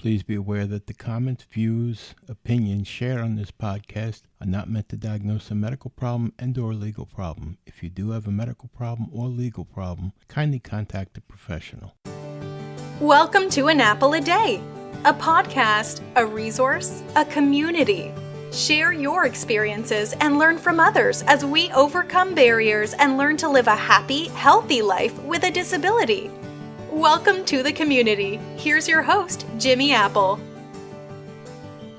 Please be aware that the comments, views, opinions shared on this podcast are not meant to diagnose a medical problem and/or legal problem. If you do have a medical problem or legal problem, kindly contact a professional. Welcome to An Apple a Day, a podcast, a resource, a community. Share your experiences and learn from others as we overcome barriers and learn to live a happy, healthy life with a disability. Welcome to the community. Here's your host, Jimmy Apple.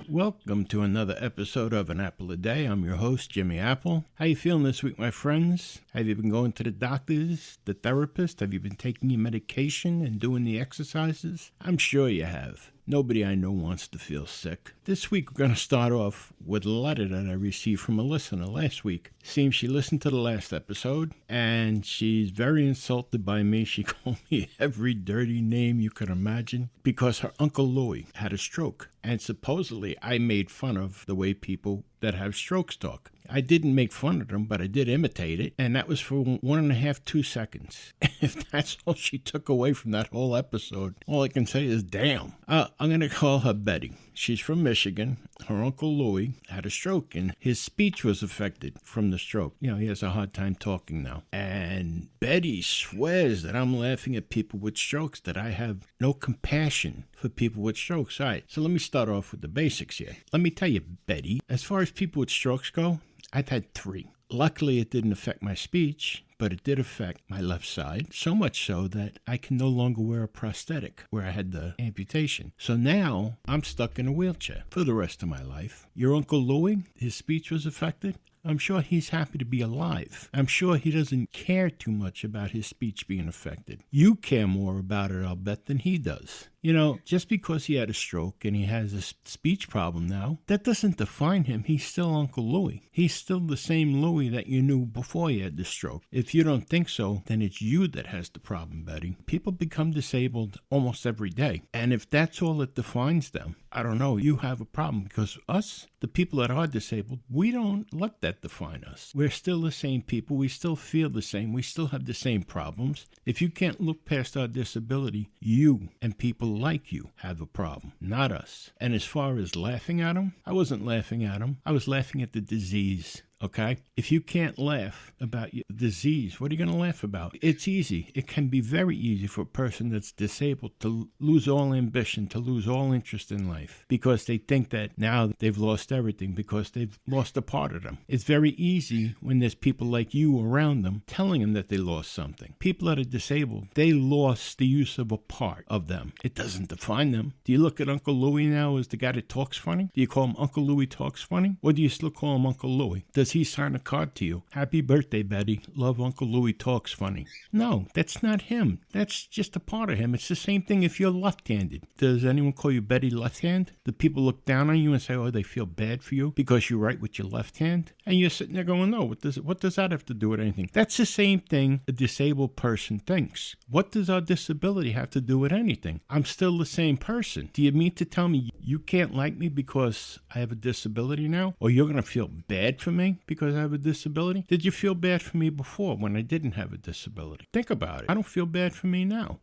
Welcome to another episode of An Apple a Day. I'm your host, Jimmy Apple. How you feeling this week, my friends? Have you been going to the doctors, the therapist? Have you been taking your medication and doing the exercises? I'm sure you have. Nobody I know wants to feel sick. This week we're going to start off with a letter that I received from a listener last week. Seems she listened to the last episode and she's very insulted by me. She called me every dirty name you could imagine because her Uncle Louie had a stroke. And supposedly I made fun of the way people that have strokes talk. I didn't make fun of them, but I did imitate it, and that was for 1.5 to 2 seconds. If that's all she took away from that whole episode, all I can say is, damn. I'm going to call her Betty. She's from Michigan. Her Uncle Louie had a stroke, and his speech was affected from the stroke. You know, he has a hard time talking now. And Betty swears that I'm laughing at people with strokes, that I have no compassion for people with strokes. All right, so let me start off with the basics here. Let me tell you, Betty, as far as people with strokes go, I've had 3. Luckily, it didn't affect my speech, but it did affect my left side, so much so that I can no longer wear a prosthetic where I had the amputation. So now I'm stuck in a wheelchair for the rest of my life. Your Uncle Louie, his speech was affected. I'm sure he's happy to be alive. I'm sure he doesn't care too much about his speech being affected. You care more about it, I'll bet, than he does. You know, just because he had a stroke and he has a speech problem now, that doesn't define him. He's still Uncle Louie. He's still the same Louie that you knew before he had the stroke. If you don't think so, then it's you that has the problem, Betty. People become disabled almost every day. And if that's all that defines them, I don't know, you have a problem, because us, the people that are disabled, we don't let that define us. We're still the same people. We still feel the same. We still have the same problems. If you can't look past our disability, you and people like you have a problem, not us. And as far as laughing at them, I wasn't laughing at them. I was laughing at the disease. Okay? If you can't laugh about your disease, what are you going to laugh about? It's easy. It can be very easy for a person that's disabled to lose all ambition, to lose all interest in life, because they think that now they've lost everything, because they've lost a part of them. It's very easy when there's people like you around them telling them that they lost something. People that are disabled, they lost the use of a part of them. It doesn't define them. Do you look at Uncle Louie now as the guy that talks funny? Do you call him Uncle Louie Talks Funny? Or do you still call him Uncle Louie? Does he sign a card to you? Happy birthday, Betty. Love, Uncle Louie Talks Funny. No, that's not him. That's just a part of him. It's the same thing if you're left-handed. Does anyone call you Betty left-hand? Do people look down on you and say, oh, they feel bad for you because you write with your left hand? And you're sitting there going, no, what does that have to do with anything? That's the same thing a disabled person thinks. What does our disability have to do with anything? I'm still the same person. Do you mean to tell me you can't like me because I have a disability now? Or you're going to feel bad for me because I have a disability? Did you feel bad for me before when I didn't have a disability? Think about it. I don't feel bad for me now.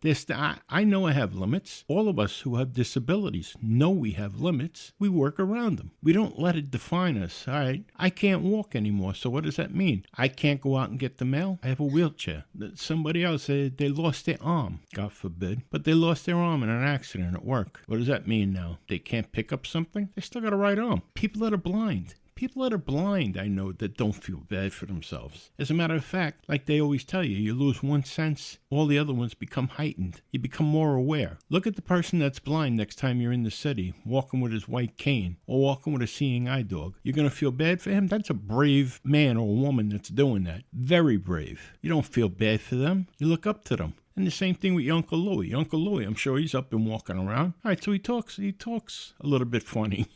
I know I have limits. All of us who have disabilities know we have limits. We work around them. We don't let it define us. All right, I can't walk anymore. So what does that mean? I can't go out and get the mail. I have a wheelchair. Somebody else, they lost their arm, God forbid, but they lost their arm in an accident at work. What does that mean now? They can't pick up something? They still got a right arm. People that are blind. People that are blind, I know, that don't feel bad for themselves. As a matter of fact, like they always tell you, you lose one sense, all the other ones become heightened. You become more aware. Look at the person that's blind next time you're in the city, walking with his white cane, or walking with a seeing eye dog. You're going to feel bad for him? That's a brave man or woman that's doing that. Very brave. You don't feel bad for them. You look up to them. And the same thing with your Uncle Louie. Your Uncle Louie, I'm sure he's up and walking around. All right, so he talks a little bit funny.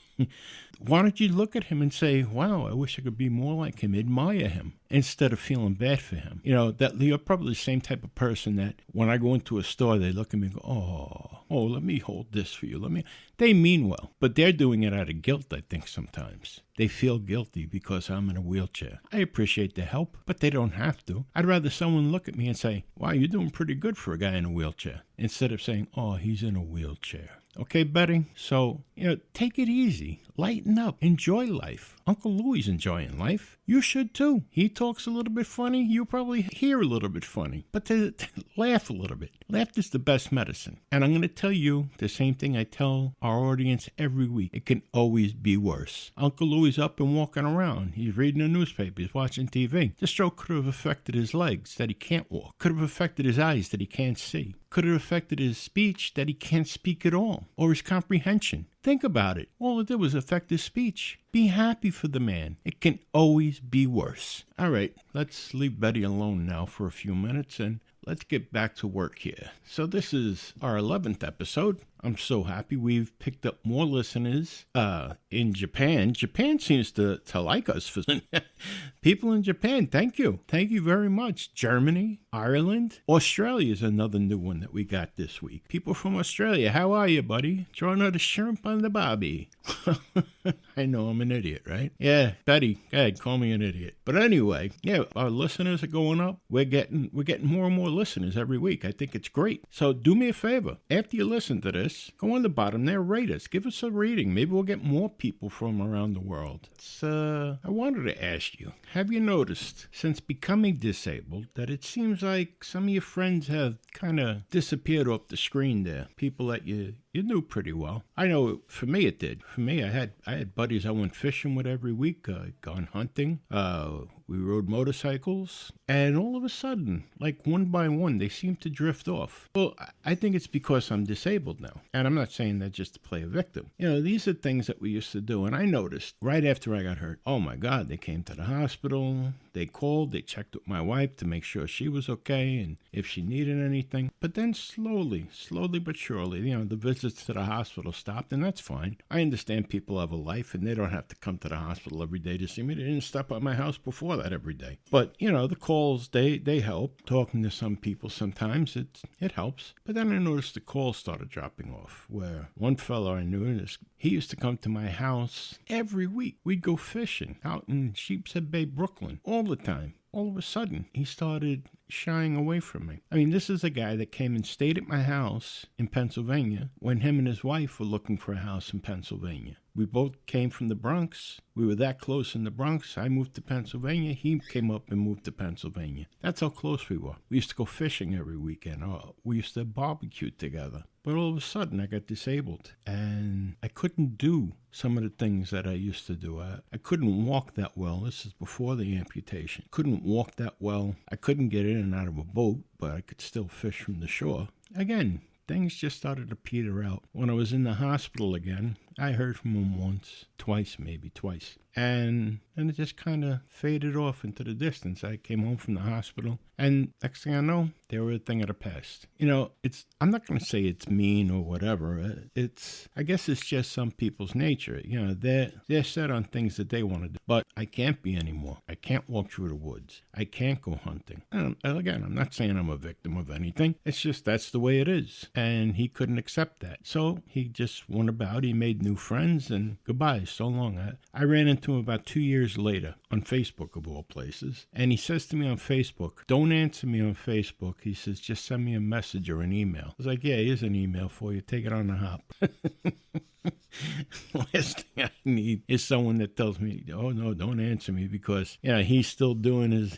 Why don't you look at him and say, wow, I wish I could be more like him, admire him, instead of feeling bad for him? You know, that you're probably the same type of person that when I go into a store, they look at me and go, oh, let me hold this for you. They mean well, but they're doing it out of guilt, I think, sometimes. They feel guilty because I'm in a wheelchair. I appreciate the help, but they don't have to. I'd rather someone look at me and say, wow, you're doing pretty good for a guy in a wheelchair, instead of saying, oh, he's in a wheelchair. Okay, Betty? So, take it easy. Lighten up. Enjoy life. Uncle Louie's enjoying life. You should too. He talks a little bit funny. You probably hear a little bit funny. But to laugh a little bit. Laughter's the best medicine. And I'm going to tell you the same thing I tell our audience every week. It can always be worse. Uncle Louie's up and walking around. He's reading the newspaper. He's watching TV. The stroke could have affected his legs that he can't walk. Could have affected his eyes that he can't see. Could have affected his speech that he can't speak at all. Or his comprehension. Think about it. All it did was affect his speech. Be happy for the man. It can always be worse. All right, let's leave Betty alone now for a few minutes and let's get back to work here. So this is our 11th episode. I'm so happy we've picked up more listeners in Japan. Japan seems to like us. People in Japan, thank you. Thank you very much. Germany, Ireland, Australia is another new one that we got this week. People from Australia, how are you, buddy? Throwing out a shrimp on the bobby. I know I'm an idiot, right? Yeah, Betty, go ahead, call me an idiot. But anyway, yeah, our listeners are going up. We're getting more and more listeners every week. I think it's great. So do me a favor. After you listen to this, go on the bottom there, rate us. Give us a rating. Maybe we'll get more people from around the world. I wanted to ask you, have you noticed since becoming disabled that it seems like some of your friends have kind of disappeared off the screen there? People that you knew pretty well. I know for me it did. For me, I had buddies I went fishing with every week, gone hunting. We rode motorcycles, and all of a sudden, like one by one, they seem to drift off. Well, I think it's because I'm disabled now, and I'm not saying that just to play a victim. These are things that we used to do, and I noticed right after I got hurt, oh my God, they came to the hospital, they called, they checked with my wife to make sure she was okay and if she needed anything. But then slowly but surely, the visits to the hospital stopped, and that's fine. I understand people have a life, and they don't have to come to the hospital every day to see me. They didn't stop at my house before that every day. But, the calls, they help. Talking to some people sometimes, it helps. But then I noticed the calls started dropping off, where one fellow I knew, he used to come to my house every week. We'd go fishing out in Sheepshead Bay, Brooklyn, all the time. All of a sudden, he started shying away from me. I mean, this is a guy that came and stayed at my house in Pennsylvania when him and his wife were looking for a house in Pennsylvania. We both came from the Bronx. We were that close in the Bronx. I moved to Pennsylvania. He came up and moved to Pennsylvania. That's how close we were. We used to go fishing every weekend. We used to barbecue together. But all of a sudden, I got disabled, and I couldn't do some of the things that I used to do. I couldn't walk that well. This is before the amputation. Couldn't walk that well. I couldn't get in and out of a boat, but I could still fish from the shore. Again, things just started to peter out. When I was in the hospital again, I heard from him maybe twice. And then it just kind of faded off into the distance. I came home from the hospital, and next thing I know, they were a thing of the past. I'm not going to say it's mean or whatever. I guess it's just some people's nature. They're set on things that they want to do. But I can't be anymore. I can't walk through the woods. I can't go hunting. And again, I'm not saying I'm a victim of anything. It's just that's the way it is. And he couldn't accept that. So he just went about. He made new friends, and goodbye, so long. I ran into him about 2 years later on Facebook, of all places, and he says to me on Facebook, don't answer me on Facebook. He says, just send me a message or an email. I was like, yeah, here's an email for you. Take it on the hop. Last thing I need is someone that tells me, oh no, don't answer me, because he's still doing his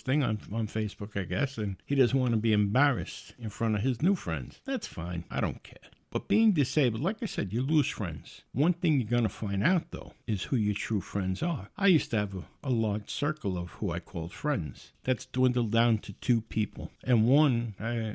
thing on Facebook, I guess, and he doesn't want to be embarrassed in front of his new friends. That's fine. I don't care. But being disabled, like I said, you lose friends. One thing you're going to find out, though, is who your true friends are. I used to have a large circle of who I called friends. That's dwindled down to 2 people. And one,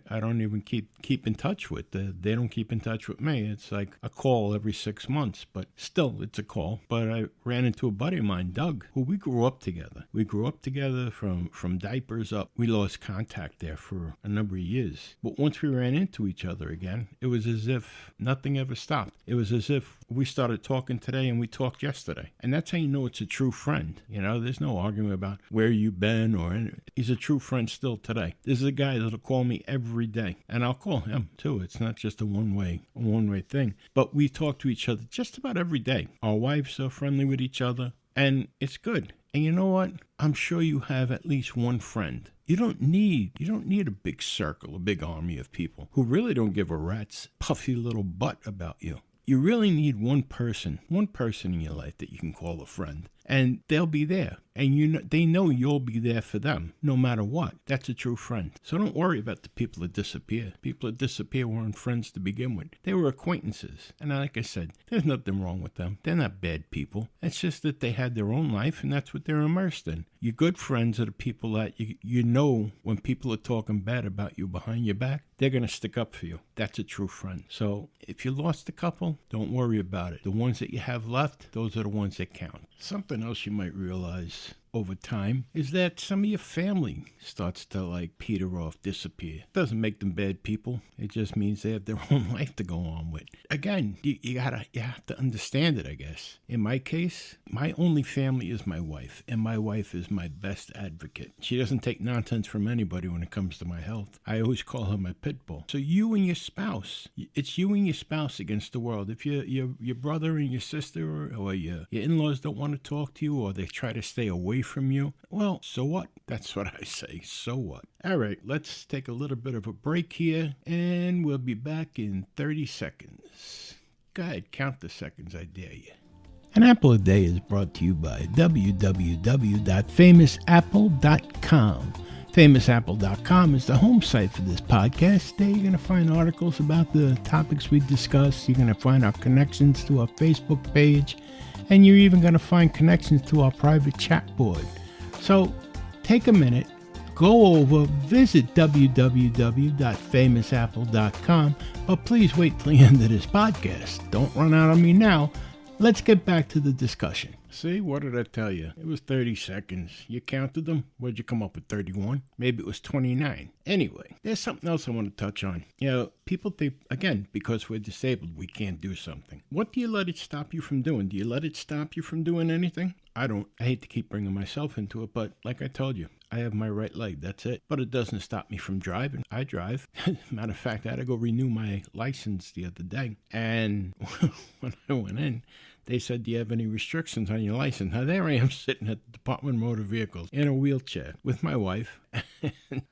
I don't even keep in touch with. They don't keep in touch with me. It's like a call every 6 months, but still, it's a call. But I ran into a buddy of mine, Doug, who we grew up together. We grew up together from diapers up. We lost contact there for a number of years. But once we ran into each other again, it was as if nothing ever stopped. It was as if we started talking today and we talked yesterday. And that's how you know it's a true friend. There's no argument about where you've been or anything. He's a true friend still today. This is a guy that'll call me every day, and I'll call him too. It's not just a one-way thing. But we talk to each other just about every day. Our wives are friendly with each other, and it's good. And you know what? I'm sure you have at least one friend You don't need a big circle, a big army of people who really don't give a rat's puffy little butt about you. You really need one person in your life that you can call a friend, and they'll be there. And they know you'll be there for them no matter what. That's a true friend. So don't worry about the people that disappear. People that disappear weren't friends to begin with. They were acquaintances. And like I said, there's nothing wrong with them. They're not bad people. It's just that they had their own life, and that's what they're immersed in. Your good friends are the people that you know when people are talking bad about you behind your back, they're going to stick up for you. That's a true friend. So if you lost a couple, don't worry about it. The ones that you have left, those are the ones that count. Something else you might realize over time is that some of your family starts to peter off, disappear. Doesn't make them bad people. It just means they have their own life to go on with. Again, you have to understand it, I guess. In my case, my only family is my wife, and my wife is my best advocate. She doesn't take nonsense from anybody when it comes to my health. I always call her my pit bull. So you and your spouse, it's you and your spouse against the world. If your brother and your sister or your in-laws don't want to talk to you, or they try to stay away from you, well, so what? That's what I say. So what? All right, let's take a little bit of a break here, and we'll be back in 30 seconds. Go ahead, count the seconds, I dare you. An Apple a Day is brought to you by www.famousapple.com. FamousApple.com is the home site for this podcast. There you're going to find articles about the topics we discuss. You're going to find our connections to our Facebook page, and you're even going to find connections to our private chat board. So take a minute, go over, visit www.famousapple.com, but please wait till the end of this podcast. Don't run out on me now. Let's get back to the discussion. See, what did I tell you? It was 30 seconds. You counted them? What'd you come up with, 31? Maybe it was 29. Anyway, there's something else I want to touch on. People think, again, because we're disabled, we can't do something. What do you let it stop you from doing? Do you let it stop you from doing anything? I don't. I hate to keep bringing myself into it, but like I told you, I have my right leg. That's it. But it doesn't stop me from driving. I drive. Matter of fact, I had to go renew my license the other day. And when I went in, they said, do you have any restrictions on your license? Now, there I am sitting at the Department of Motor Vehicles in a wheelchair with my wife.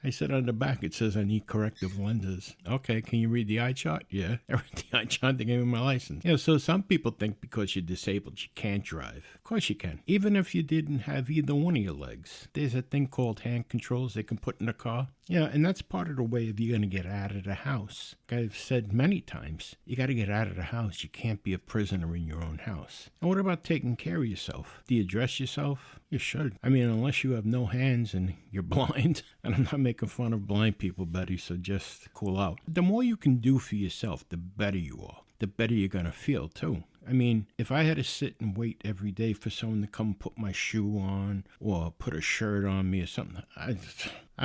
I said on the back, it says I need corrective lenses. Okay, can you read the eye chart? Yeah. I read the eye chart. They gave me my license. So some people think because you're disabled, you can't drive. Of course you can. Even if you didn't have either one of your legs. There's a thing called hand controls they can put in a car. Yeah, and that's part of the way if you're going to get out of the house. Like I've said many times, you got to get out of the house. You can't be a prisoner in your own house. And what about taking care of yourself? Do you dress yourself? You should. I mean, unless you have no hands and you're blind. And I'm not making fun of blind people, Betty, so just cool out. The more you can do for yourself, the better you are. The better you're going to feel, too. I mean, if I had to sit and wait every day for someone to come put my shoe on or put a shirt on me or something, I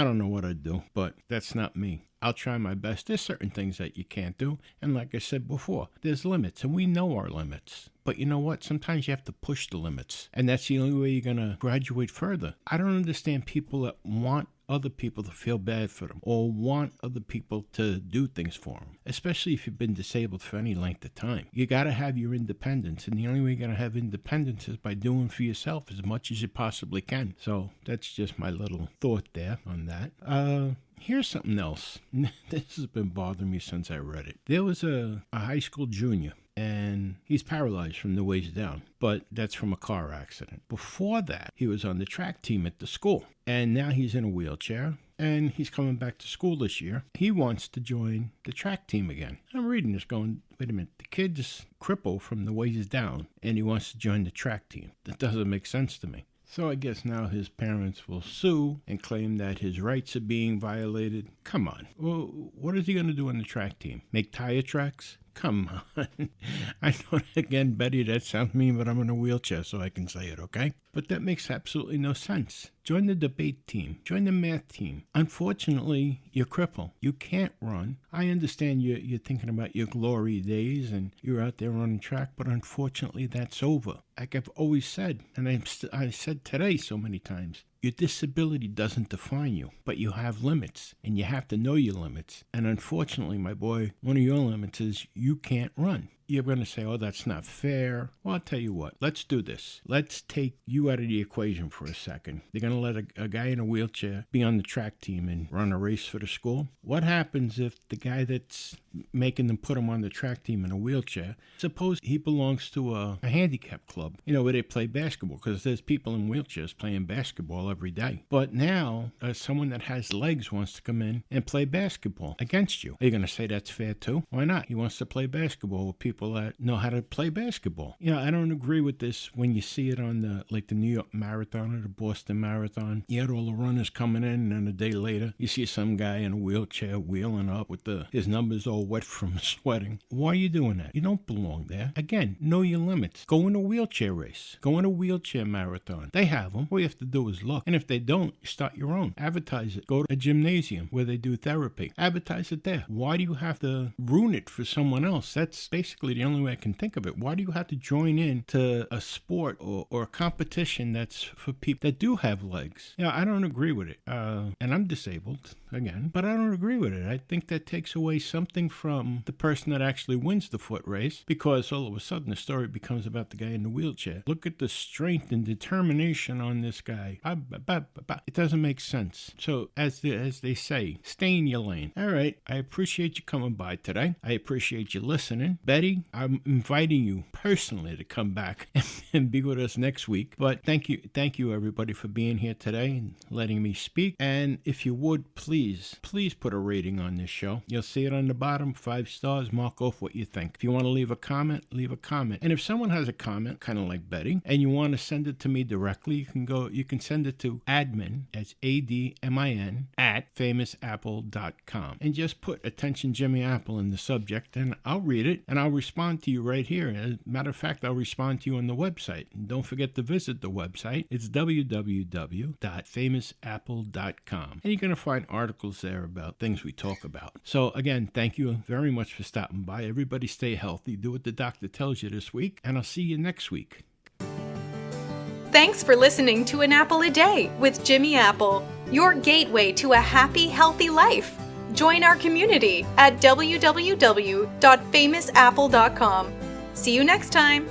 don't know what I'd do, but that's not me. I'll try my best. There's certain things that you can't do. And like I said before, there's limits, and we know our limits. But you know what? Sometimes you have to push the limits, and that's the only way you're going to graduate further. I don't understand people that want other people to feel bad for them or want other people to do things for them, especially if you've been disabled for any length of time. You got to have your independence, and the only way you're going to have independence is by doing for yourself as much as you possibly can. So that's just my little thought there on that. Here's something else. This has been bothering me since I read it. There was a high school junior, and he's paralyzed from the waist down, but that's from a car accident. Before that, he was on the track team at the school, and now he's in a wheelchair, and he's coming back to school this year. He wants to join the track team again. I'm reading this going, wait a minute, the kid's crippled from the waist down, and he wants to join the track team. That doesn't make sense to me. So I guess now his parents will sue and claim that his rights are being violated. Come on. Well, what is he going to do on the track team? Make tire tracks? Come on. I know, again, Betty, that sounds mean, but I'm in a wheelchair, so I can say it, okay? But that makes absolutely no sense. Join the debate team. Join the math team. Unfortunately, you're crippled. You can't run. I understand you're thinking about your glory days and you're out there running track, but unfortunately, that's over. Like I've always said, and I said today so many times, your disability doesn't define you, but you have limits, and you have to know your limits. And unfortunately, my boy, one of your limits is you can't run. you're going to say, oh, that's not fair. Well, I'll tell you what. Let's do this. Let's take you out of the equation for a second. They're going to let a guy in a wheelchair be on the track team and run a race for the school. What happens if the guy that's making them put him on the track team in a wheelchair, suppose he belongs to a handicap club, where they play basketball, because there's people in wheelchairs playing basketball every day. But now someone that has legs wants to come in and play basketball against you. Are you going to say that's fair too? Why not? He wants to play basketball with people that know how to play basketball. I don't agree with this when you see it on the New York Marathon or the Boston Marathon. You had all the runners coming in, and then a day later, you see some guy in a wheelchair wheeling up with his numbers all wet from sweating. Why are you doing that? You don't belong there. Again, know your limits. Go in a wheelchair race. Go in a wheelchair marathon. They have them. All you have to do is look. And if they don't, start your own. Advertise it. Go to a gymnasium where they do therapy. Advertise it there. Why do you have to ruin it for someone else? That's basically the only way I can think of it. Why do you have to join in to a sport or a competition that's for people that do have legs? I don't agree with it. And I'm disabled, again, but I don't agree with it. I think that takes away something from the person that actually wins the foot race, because all of a sudden the story becomes about the guy in the wheelchair. Look at the strength and determination on this guy. It doesn't make sense. So as they say, stay in your lane. All right, I appreciate you coming by today. I appreciate you listening. Betty, I'm inviting you personally to come back and be with us next week. But thank you everybody for being here today and letting me speak. And if you would, please put a rating on this show. You'll see it on the bottom, 5 stars. Mark off what you think. If you want to leave a comment, leave a comment. And if someone has a comment, kind of like Betty, and you want to send it to me directly, you can send it to admin, that's ADMIN, at famousapple.com. And just put "Attention Jimmy Apple" in the subject, and I'll read it, and I'll respond to you right here. As a matter of fact, I'll respond to you on the website. And don't forget to visit the website. It's www.famousapple.com. And you're going to find articles there about things we talk about. So again, thank you very much for stopping by. Everybody stay healthy. Do what the doctor tells you this week, and I'll see you next week. Thanks for listening to An Apple a Day with Jimmy Apple, your gateway to a happy, healthy life. Join our community at www.famousapple.com. See you next time.